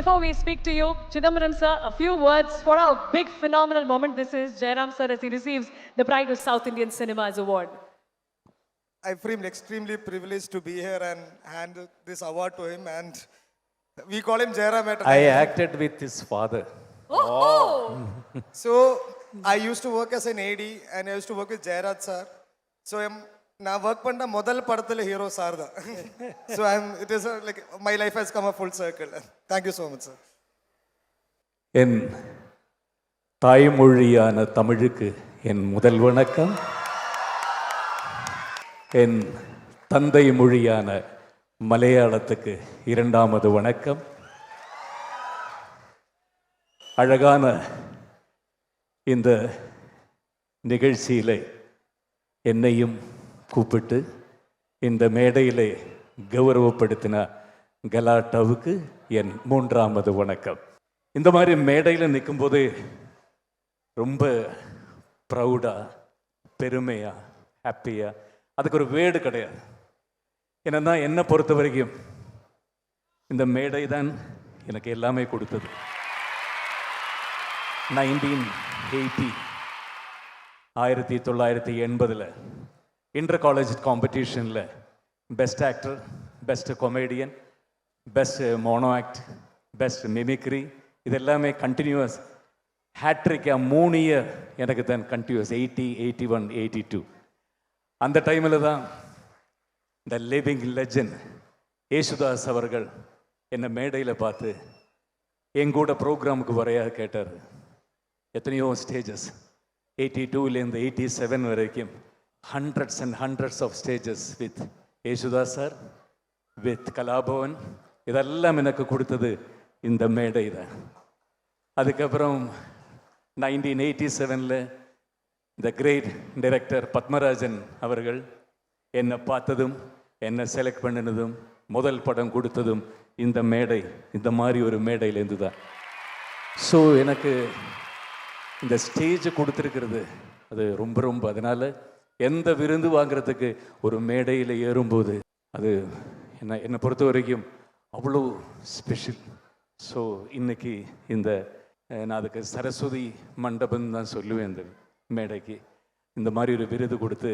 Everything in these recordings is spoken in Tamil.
before we speak to you, Chidambaram sir, a few words for our big phenomenal moment. This is Jairam sir as he receives the Pride of South Indian Cinemas Award. I feel extremely privileged to be here and hand this award to him, and we call him Jairam at I acted with his father. Oh! So I used to work as an AD and I used to work with Jairaj sir. So நான் ஒர்க் பண்ண முதல் படத்துல ஹீரோ சார் தான். So it is like my life has come a full circle. Thank you so much sir. என் தாய்மொழியான தமிழுக்கு என் முதல் வணக்கம். என் தந்தை மொழியான மலையாளத்துக்கு இரண்டாவது வணக்கம். அழகான இந்த நிகழ்ச்சியிலே என்னையும் கூப்பிட்டு இந்த மேடையிலே கௌரவப்படுத்தின கலாட்டாவுக்கு என் மூன்றாவது வணக்கம். இந்த மாதிரி மேடையில் நிற்கும்போது ரொம்ப ப்ரௌடாக, பெருமையாக, ஹாப்பியாக, அதுக்கு ஒரு வேர்டு கிடையாது. என்னன்னா என்னை பொறுத்த வரைக்கும் இந்த மேடை தான் எனக்கு எல்லாமே கொடுத்தது. 1980 இன்டர் காலேஜ் காம்படிஷனில் best actor, best comedian, best mono act, best mimicry, இது எல்லாமே கண்டினியூஸ் ஹேட்ரிக்காக 3 இயர் எனக்கு தான் கண்டினியூஸ். 80, 81, 82 அந்த டைமில் தான் இந்த லிவிங் லெஜண்ட் யேசுதாஸ் அவர்கள் என்னை மேடையில் பார்த்து எங்கூட ப்ரோக்ராமுக்கு வரையா கேட்டார். எத்தனையோ ஸ்டேஜஸ் 82லேருந்து 87 வரைக்கும் hundreds and hundreds of stages with Yesudas sir, with Kalabhavan, இதெல்லாம் எனக்கு கொடுத்தது இந்த மேடை தான். அதுக்கப்புறம் 1987 இந்த கிரேட் டைரக்டர் பத்மராஜன் அவர்கள் என்னை பார்த்ததும், என்னை செலக்ட் பண்ணினதும், முதல் படம் கொடுத்ததும் இந்த மேடை, இந்த மாதிரி ஒரு மேடையிலேருந்து தான். ஸோ எனக்கு இந்த ஸ்டேஜ் கொடுத்துருக்கிறது அது ரொம்ப ரொம்ப, அதனால் எந்த விருந்து வாங்கிறதுக்கு ஒரு மேடையில் ஏறும்போது அது என்னை பொறுத்த வரைக்கும் அவ்வளோ ஸ்பெஷல். ஸோ இன்னைக்கு இந்த நான் அதுக்கு சரஸ்வதி மண்டபம் தான் சொல்லுவேன். இந்த மேடைக்கு இந்த மாதிரி ஒரு விருது கொடுத்து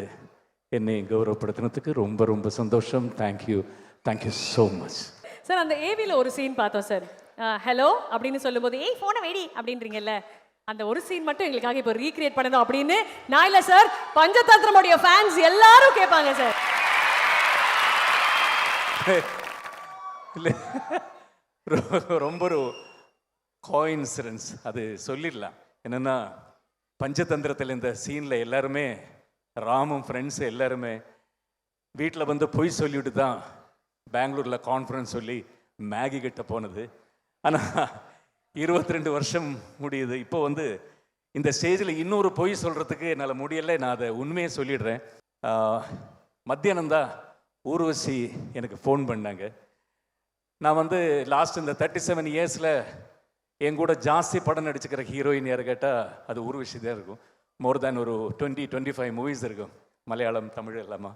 என்னை கௌரவப்படுத்தினதுக்கு ரொம்ப ரொம்ப சந்தோஷம். Thank you, thank you so much sir. அந்த ஏவியில் ஒரு சீன் பார்த்தோம் சார். ஹலோ அப்படின்னு சொல்லும்போது ஏய் ஃபோனை வேடி அப்படின்றீங்கல்ல, அந்த ஒரு சீன் மட்டும் எங்களுக்காக இப்போ ரீக்ரியேட் பண்ணணும் அப்படின்னு நான் இல்லை சார், பஞ்சதந்திரமுடைய ஃபேன்ஸ் எல்லாரும் கேட்பாங்க சார். இல்லை, ரொம்ப ஒரு கோஇன்சிடன்ஸ் அது சொல்லிடலாம். என்னென்னா பஞ்சதந்திரத்தில் இந்த சீனில் எல்லாருமே, ராமும் ஃப்ரெண்ட்ஸு எல்லாருமே வீட்டில் வந்து பொய் சொல்லிவிட்டு தான் பெங்களூரில் கான்ஃபரன்ஸ் சொல்லி மேகி கிட்ட போனது. ஆனால் 22 வருஷம் முடியுது. இப்போ வந்து இந்த ஸ்டேஜில் இன்னொரு பொய் சொல்கிறதுக்கு என்னால் முடியலை. நான் அதை உண்மையை சொல்லிடுறேன். மத்தியானம்தான் ஊர்வசி எனக்கு ஃபோன் பண்ணாங்க. நான் வந்து லாஸ்ட் இந்த 37 இயர்ஸில் என் கூட ஜாஸ்தி படம் நடிச்சுக்கிற ஹீரோயின் யார் கேட்டால் அது ஊர்வசி தான் இருக்கும். மோர் தேன் ஒரு 20-25 மூவிஸ் இருக்கும், மலையாளம், தமிழ் எல்லாமா.